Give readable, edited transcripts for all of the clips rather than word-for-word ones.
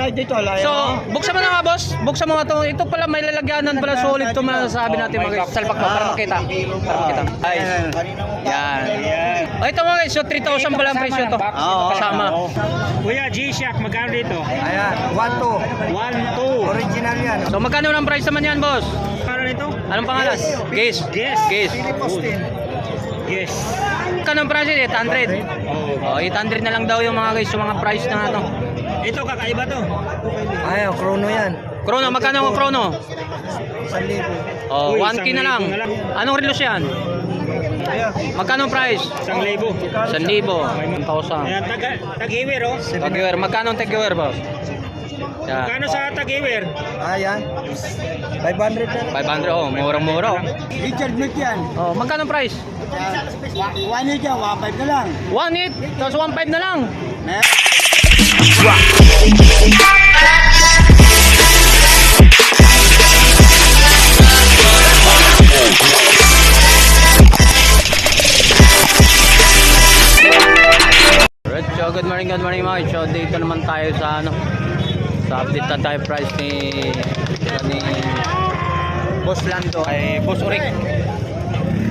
tayo dito, layo. So, buksan mo na nga, boss. Buksan mo nga to. Ito pala may lalagyanan pala, solid to masasabi natin mga salpak pa para makita. Para makita. Ay. Yan. Oh, ito mga guys, so 3,000 pala ang presyo to. Kasama. Kuya G-Shock, magkano dito? Ayan, 1-2. 1-2. Original yan. So magkano ng price naman yan, boss? Para nito? Anong pangalan? Guess. Guess. Guess. Yes. Magkano ang price? 800. Oh. Oh, 800 na lang daw yung mga guys, yung mga price na ano. Ito kakaiba to. Ayan, chrono yan. Chrono, magkano ang chrono? 1,000. Oh, Uy, 1K na lang. 1,000 na lang. Anong relos yan? Magkano ang price? 1,000. 1,000. 1,000. Ayan, tag-iwer oh. Tag-iwer. Magkano ang tag-iwer, boss? Yan. Magkano sa tag-iwer? Ayan. 500 yan. 500, oh. Murang-mura. Oh. Richard Mick yan. Oh, magkano ang price? 1 yan, 1.5 na lang. 1.8, tapos 1.5 na lang. Alright, so good morning mga. So dito naman tayo sa ano, sa update na tayo price ni Boss Lando ay Boss Urik.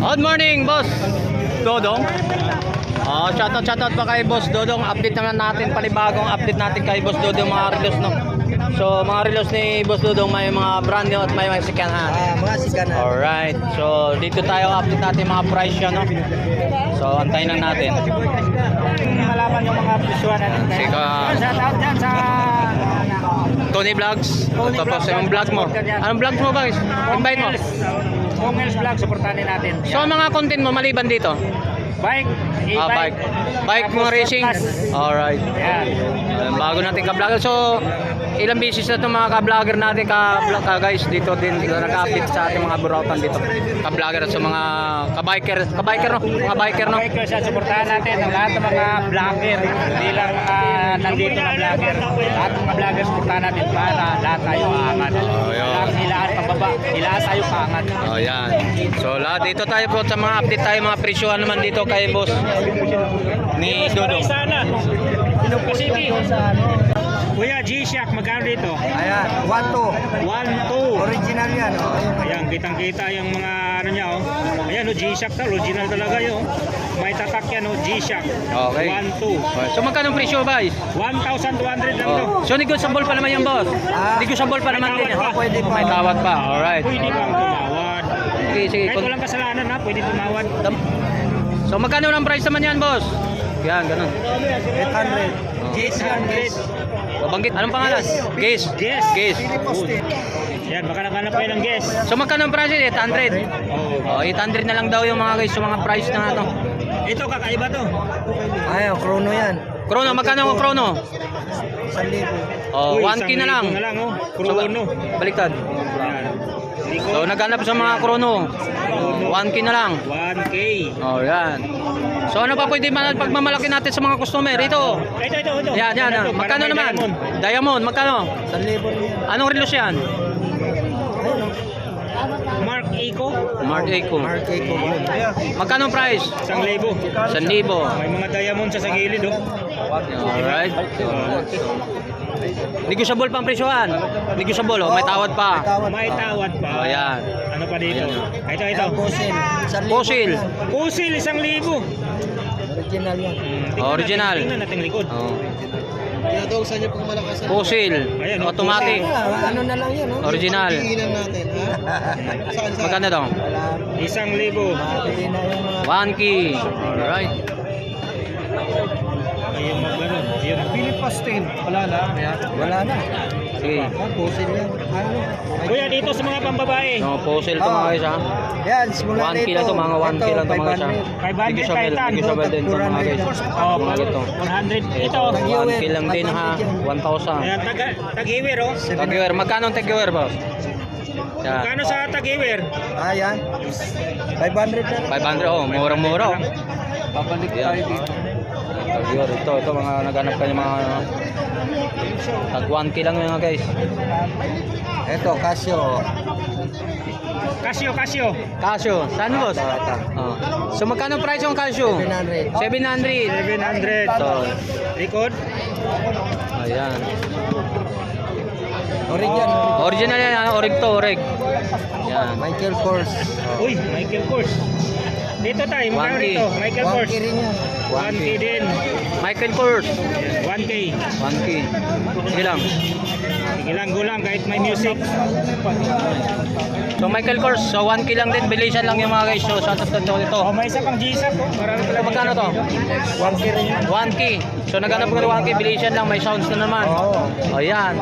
Good morning, Boss Dodong. Shoutout pa kay Boss Dodong. Update naman natin, panibagong update natin kay Boss Dodong mga relos, no. So mga relos ni Boss Dodong may mga brand new at may mga second hand. Mga sikanan. Alright, so dito tayo update natin mga price yan, no. So antayin lang natin. Malaman yung mga presyohan natin. Sika Shoutout dyan sa Tony Vlogs. Tapos yung vlog mo. Anong vlogs mo, guys? Invite mo. Kongels Vlog, supportanin natin. So mga content mo maliban dito? Bike, e-bike. Bike mga racing. Alright. Yan. Bago natin ka-vlogger. So ilang beses na itong mga ka-vlogger natin ka-guys dito din nag-update sa ating mga burautan dito. Ka-vlogger at sa mga ka-biker no? Mga biker no? Bike siya, supportahan natin ang lahat ng mga vlogger. Hindi lang nandito na vlogger. Lahat ng mga vlogger, supportahan natin para lahat tayo aangat. Lahat nilaan pababa, nilaan tayo paangat. Oh, yan. So lahat dito tayo po sa mga update tayo, mga presyuhan naman dito kay boss ni Dodong. Sana. City. Kuya G-Shock, magkano dito? Ayan, 1-2. 1-2. Original yan. Ayan, kitang-kita yung mga ano niya oh. Ayan oh, G-Shock ta, original talaga yun. May tatak yan oh, G-Shock. Okay. 1-2. So magkano ang presyo, guys? 1,200 lang to. So negotiable pa naman yan, boss. Negotiable pa naman din. Pwede pa. May tawad pa. Alright. Pwede pang tumawad. Sige. Kahit walang kasalanan ha, pwede tumawad. So magkano ang price naman yan, boss? Yan, ganun. 800. G-Shock. Banggit, anong pangalan? Guess. Guess. Guess. Yan, baka naghanap kayo ng guess. So magkano ang price? 800. Oh. Oh, 800 na lang daw yung mga guys, yung mga price na ano. Ito, kakaiba to. Ayan, chrono yan. Chrono, magkano ang chrono? 1,000. Oh, Uy, 1K na lang. 1,000 na lang oh. So, Chrono. baliktad. Yan. So naghanap sa mga chrono. 1K na lang. 1K. Oh, yan. So ano pa pwede pagmamalaki natin sa mga customer? Ito. Ito. Yan. Ano to? Magkano Parang may naman? diamond. Diamond, magkano? 1,000 yan. Anong relos yan? Mark Eco. Mark Eco. Mark Eco. Magkano ang price? 1,000. 1,000. May mga diamond sa gilid oh. Alright. Negotiable pa ang presyohan. Negotiable, oh. May tawad pa. May tawad pa. Oh, yan. Ano pa dito? Ito. Ayan, Fossil. 1,000 Fossil. yan. Pusil, 1,000. Original yan. Original. Tingnan natin likod. Oh. Pinadawsan niyo pang malakas. Fossil. Ayan, oh, Automatic. Ano na lang yan, oh. Original. natin, ha? Saan? Magkano daw? Wala. 1,000. Mabili na yung mga... 1K. Alright. Ayun magano. Ayun. Philip Pastel. Wala na. Wala na. Sige. Fossil yan. Ano? Kuya, dito sa mga pambabae. So, fossil to mga guys, ha? Yan, simula 1K lang to, mga 1K lang to mga guys, ha? 500 Negotiable din to mga guys. Oh, Mga ito. 100. Ito. 1K lang din, ha? 1,000. Ayan, tag-iwer oh. Tag-iwer. Magkano ang tag-iwer, boss? Yan. Kano sa tag-iwer? Yan. 500 na. 500, oh. Murang-mura, oh. Babalik Yan. tayo dito. Tag-iwer. Ito, mga naghanap kayo mga tag 1K lang mga guys. Ito, Casio. Casio. Saan boss? Oh. So magkano price yung Casio? 700. 700. 700. So, Likod. ayan. Original. Original yan, orig to, orig. Yan. Michael Kors. Uy, Michael Kors. Dito tayo, magkano 1K. rito? Michael Kors. 1K rin yan. 1K din. Michael Kors. 1K. 1K. Sige lang. Sige lang, gulang kahit may music. So Michael Kors, so 1K lang din, bilisan lang yung mga guys. So sa ito. Oh, may isa pang G-Shock oh. Marami pala. Magkano to? 1K rin yun. 1K. So naghanap ko ng 1K, bilisan lang, may sounds na naman. Oo. O yan.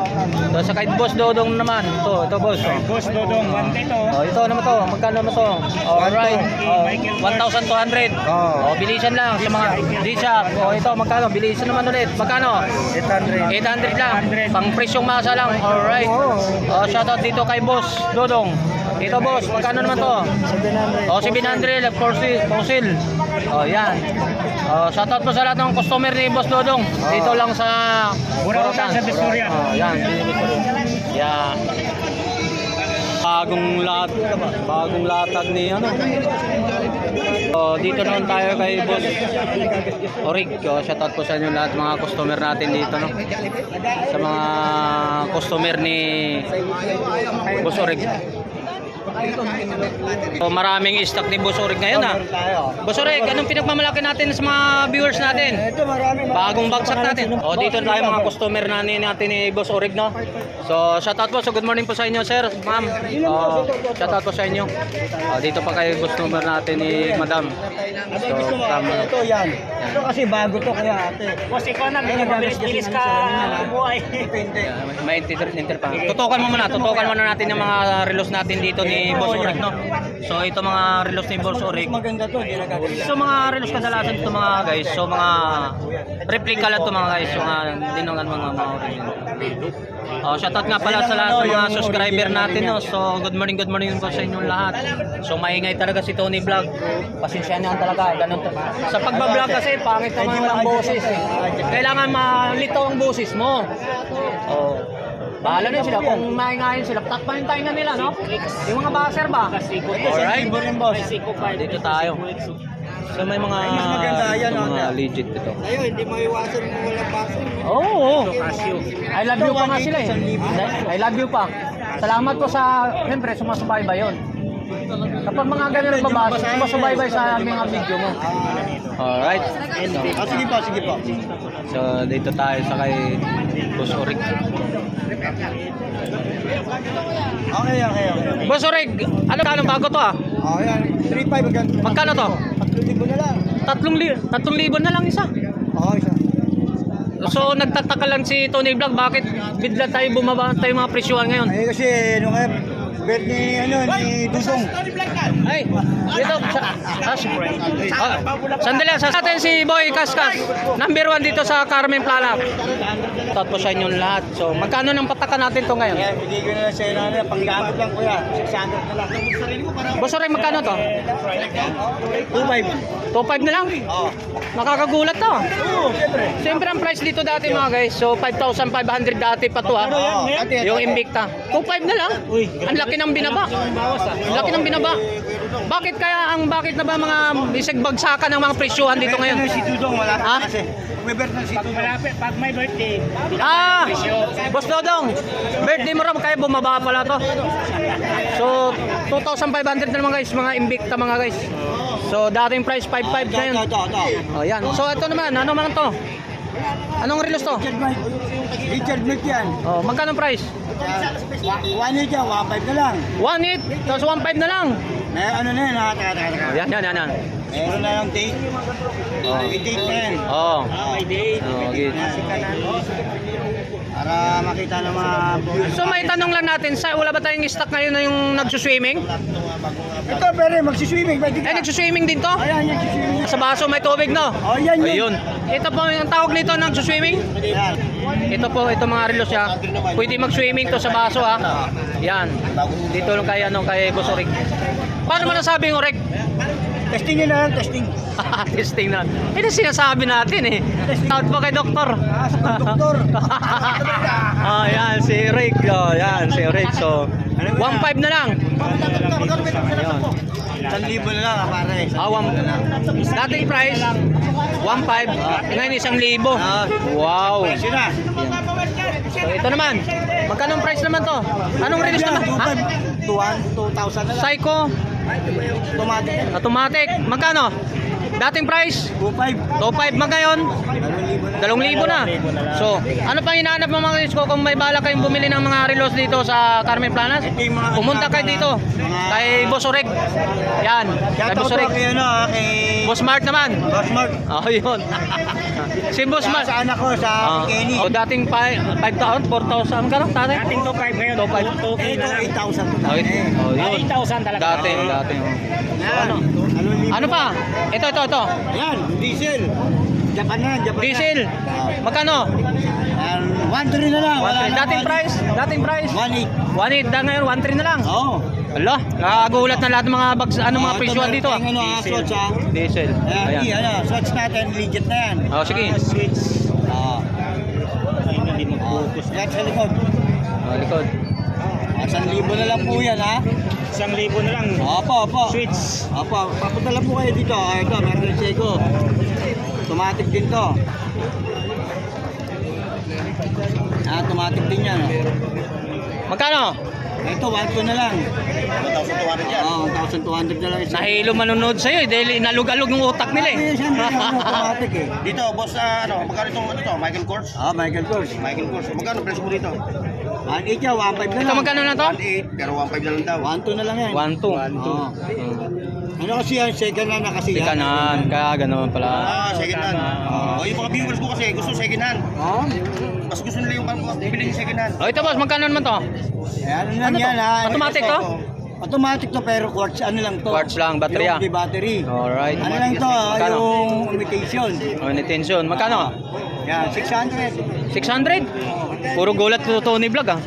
So sa kay Boss Dodong naman. Ito boss. Oh. Boss Dodong, 1K to. Oh, ito naman to. Magkano naman to? Alright. Oh, 1,200. Oo. Oh, bilisan lang sa mga G-Shock. Oh, ito magkano? Bilisan naman ulit. Magkano? 800. 800 lang. Pang presyong masa lang. Alright. Oh, shoutout dito kay Boss Dodong. Ito boss, magkano naman to? 700. Oh, 700 fossil. Oh, yan. Oh, shoutout po sa lahat ng customer ni Boss Dodong. Dito lang sa Burautan, sa Victoria. Oh, yan. Yan. Bagong latag ni ano. Oh, dito naman tayo kay Boss Orig. Oh, shoutout po sa inyo lahat mga customer natin dito, no. Sa mga customer ni Boss Orig. So, maraming stock ni Boss Orig ngayon ah. Boss Orig, anong pinagmamalaki natin sa mga viewers natin? Ito marami. Bagong bagsak natin. O dito tayo mga customer natin ni Boss Orig, no. So shoutout po. So good morning po sa inyo sir, ma'am. Shoutout po sa inyo. Dito pa kay customer natin ni Madam. So tama. Ito yan. Ito kasi bago to kaya ate. Boss, ikaw na, may mabilis-bilis ka buhay. May enter pa. Tutukan muna natin yung mga relos natin dito ni Boss Orig, no. So ito mga relos ni Boss Orig. Maganda to, hindi nagaganda. So mga relos kadalasan ito mga guys. So mga replica lang ito mga guys. So hindi naman mga original. Shoutout nga pala sa lahat ng mga subscriber natin, no. So good morning po sa inyong lahat. So maingay talaga si Tony Vlog. Pasensya niyo talaga, ganun to. Sa pagba-vlog kasi pangit naman ang boses eh. Kailangan malito ang boses mo. Oh. Bahala na sila kung maingayin sila. Takpahin na nila, no? Yung mga buzzer ba? Alright. Dito tayo. So may mga legit ito. Ayun, hindi mo iwasan kung walang pasok. Oo. I love you pa nga sila eh. I love you pa. Salamat po sa, siyempre, sumasubaybay yun. Kapag mga ganyan nagbabasa, sumasubaybay sa mga video mo. Alright. Sige po. So dito tayo sa kay Boss Orig. Okay. Boss Orig, anong bago to ah? Oh, yan. 3.5 maganda. Magkano to? 3,000 na lang. 3,000 na lang isa. Oo, isa. So nagtataka lang si Tony Vlog, bakit bigla tayo bumaba tayo mga presyuhan ngayon? Ay kasi nung birth ni Dudong. Ay, dito sandali, sa atin si Boy Kaskas, number 1 dito sa Carmen Plana. Tapos sa inyong lahat. So magkano nang patakan natin to ngayon? Kaya bigay ko na lang sa'yo na panggamit lang kuya. 600 na lang. Boss Orig, magkano to? 2.5. 2.5 na lang? Oo. Nakakagulat to. Oo, siyempre. Siyempre ang price dito dati mga guys. So 5,500 dati pa to ha. Yung Invicta. 2.5 na lang. Ang laki ng binaba. Ang laki ng binaba. Bakit na ba mga bisig bagsakan ng mga presyuhan dito ngayon? Si Dudong wala Ha? pa kasi. May birth na si Dudong. Malapit, pag may birthday. Boss Dodong, birthday mo rin, kaya bumaba pala to. So 2,500 na naman guys, mga Invicta mga guys. So dating price 5.5 na yun. Ito. Oh yan. So ito naman, ano naman to? Anong relos to? Richard Mike yan. Oh, magkano price? 1.8 yan, 1.5 na lang. 1.8, tapos 1.5 na lang. May ano na yan, ha? Oh, yan. Meron na yung date. May date na yan. Oh. May date. Oh, okay. Para makita ng mga viewers. So may tanong lang natin, wala ba tayong stock ngayon na yung nagsuswimming? Ito, pero magsiswimming. Nagsuswimming din to? Ayan, yung siswimming. Sa baso may tubig, no? Oh, yan. Ayun. Ito po, yung tawag nito nagsuswimming? Yan. Ito po, ito mga relos siya. Pwede mag-swimming to sa baso ha. Yan. Dito lang kay Boss Orig. Paano mo nasabing Orig? Testing nyo na lang, testing. Testing na. Ito sinasabi natin eh. Out po kay Doktor. Doktor. Oh, yan si Rick. Oh, yan si Rick. So 1.5 na lang. Ayun. 1,000 na lang, pare. Dating price 1.5. Ngayon 1,000. Wow. Presyo na. So ito naman. Magkano ang price naman to? Anong release naman? Ha? 2,000 na lang. Psycho Automatic. automatic. Magkano? Dating price 2,500. 2.5 ngayon 2,000 na. So, ano pang hinahanap mo mga isko kung may bala kayong bumili ng mga relos dito sa Carmen Planas? Pumunta kayo dito kay Boss Oreg. Yan, kay Boss Oreg. Kay ano, kay Boss Mart naman. Boss Mark. Oh, yun. Si Boss Mart. Sa anak ko, sa Kenny. Oh, dating 5,000, 4,000. Magkano tatay? Dating 2.5 ngayon. 2.5. Ito, 8,000 to Oh, na. oh, yun. 8,000 talaga. Dating. Yan. Ano pa? Ito. Yan, diesel. Japan na, Japan na. Diesel. Magkano? 1,300 na lang. Wala na, Dating 1,800. price. 1,800. 1.8 na ngayon, 1.3 na lang. Oo. Ala, nakagulat na lahat ng mga bags, mga presyo dito. Ang ano, swatch ha. Diesel. Ayan, Ayan. swatch natin, legit na yan. Oh, sige. Switch. Oo. Ayun, hindi mag-focus. Yan sa likod. Oh, likod. 1,000 na lang po yan ha. 1,000 na lang. Opo. Switch. Opo, papunta lang po kayo dito. Ito, meron yung Seiko. Automatic din to. Automatic din yan. Magkano? Ito, 1,200 na lang. 1,200 yan. Oo, 1,200 na lang. Nahilo manonood sa'yo eh, dahil nalug-alog yung utak nila eh. Siyempre, automatic eh. Dito, boss, magkano itong ano to? Michael Kors? Michael Kors. Michael Kors. Magkano presyo mo dito? 1,800 yan, 1,500 na Ito lang. magkano na to? 1.8, pero 1.5 na lang daw. 1,200 na lang yan. 1.2. Oo. Ano kasi yan, second hand na kasi yan. Kanan, kaya gano'n pala. Second hand. Oh, yung mga viewers ko kasi gusto second hand. Oo. Mas gusto nila yung bibili yung second hand. Oh, ito boss, magkano naman to? Ano lang Ano to? yan ha. Automatic to? Automatic to pero quartz ano lang to. Quartz lang, battery, Yung battery. Alright. Ano lang to, Magkano? yung imitation. Oh, intention. Magkano? Yan, 600. 600? Puro gulat to Tony Vlog ah.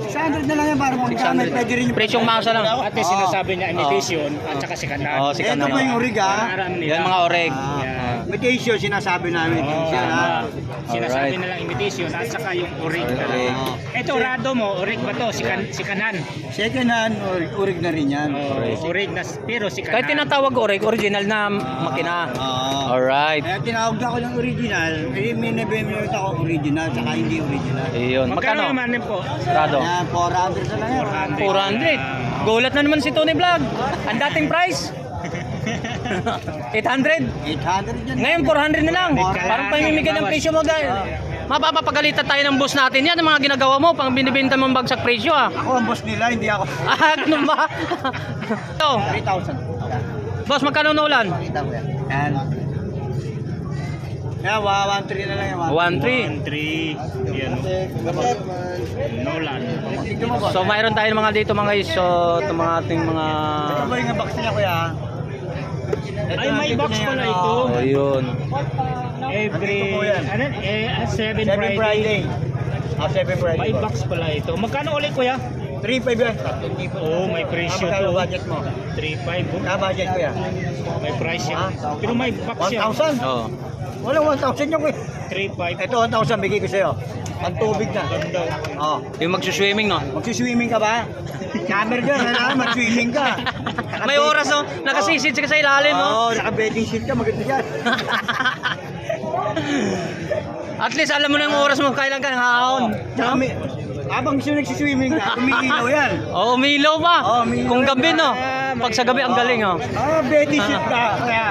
600 na lang yan para kung gamit. Pwede rin yung Presyong masa lang. At least sinasabi niya imitation at saka si kanan. Oh, si Ito kanan. pa yung orig ha. Yan mga oreg. Imitation, sinasabi namin. Imitation ha. Sinasabi Alright. nilang imitation at saka yung orig. Orig. Ito, rado mo, orig ba to? Si kanan. Second hand, orig na rin yan. Orig na, pero si kanan. Kahit tinatawag oreg, original na makina. Alright. Kaya tinawag ako ng original, eh may nabimilita ako original, saka hindi original. Ayun. Magkano Magkano? naman yun po? Rado. Yan, 400 na lang yan. 400. Gulat na naman si Tony Vlog. Ang dating price. 800. 800 yan. Ngayon 400 na lang. Parang pamimigay ng presyo mo dahil mapapapagalitan tayo ng boss natin yan. Ang mga ginagawa mo pang binibenta mong bagsak presyo ah. Ako ang boss nila, hindi ako. Ah, ganun ba? Ito, 3,000. boss, magkano na ulan? Kita ko yan. Yan. Yan, 1,300 na lang yan. 1.3. 1-3. Yan. Nolan. Tignan mo ba? So mayroon tayo mga dito mga guys. So itong mga ating mga Ito ba yung box niya kuya? Ay, may box pala ito. oh, yun. Every, Ano po yan? 7 7 Friday. Friday. 7 Friday. May box pala ito. Magkano ulit kuya? 3,500 yan. Oh, may presyo Magkano to. budget mo? 3.5. Oh. Budget kuya? May price yan. Pero may box yan. 1,000? Oh. Walang 1,000 yung kuya. 3.5. Ito 1,000 bigay ko sa'yo. Ang tubig na. Ganda. Oh. Yung magsuswimming no. Magsiswimming ka ba? Camera dyan, kailangan mag-swimming ka. May oras no. Nakasisid ka sa ilalim no. Oo, naka-bedding sheet ka, maganda dyan. At least alam mo na yung oras mo kailan ka nakakaon. Tsaka may, habang gusto nagsiswimming ka, umiilaw yan. Oh, umiilaw pa. Oh, umiilaw. Kung gabi no. Pag sa gabi ang galing oh. Bedding sheet ka. Kaya,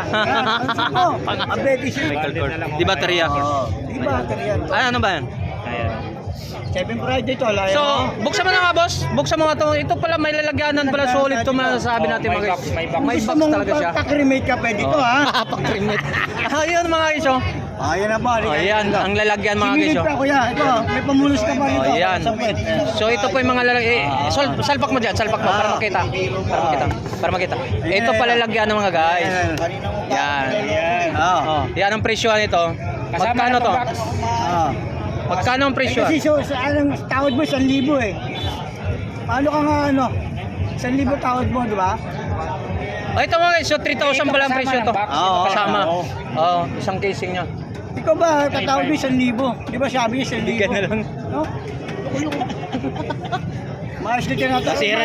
ang bedding sheet. Di baterya. Oo. Di ba, yan. Ay, ano ba yan? Ayan. 7 Friday to, alaya So, mo. buksan mo na nga boss. Buksan mo nga to. Ito pala may lalagyanan pala solid to masasabi natin May mga box, may box. May Gusto box mong talaga siya. pag-cremate ka, pwede to ha. Pag-remit. Ayun mga guys oh. Ayan na ba? Oh, yan, ang lalagyan mga guys Sinilid oh. pa kuya, ito, may pamulos ka pa Oh, rito. yan. Sa puwet. So ito po yung mga lalagyan. Salpak mo dyan, salpak mo para makita. Para makita. Para makita. Ito pala lalagyan ng mga guys. Yan. Ayan. Oh, yan ang presyo nito. Magkano to? Ah. Magkano ang presyo? Kasi so, sa anong tawad mo, 1,000 eh. Paano ka nga ano? 1,000 tawad mo, di ba? Oh, ito mga guys, so 3,000 pala ang presyo to. Oo. Kasama. Oh, isang casing niya. Ikaw ba, tatawad mo 1,000? Di ba sabi niya 1,000? Bigyan na lang. No? Maayos na ka na to. Nasira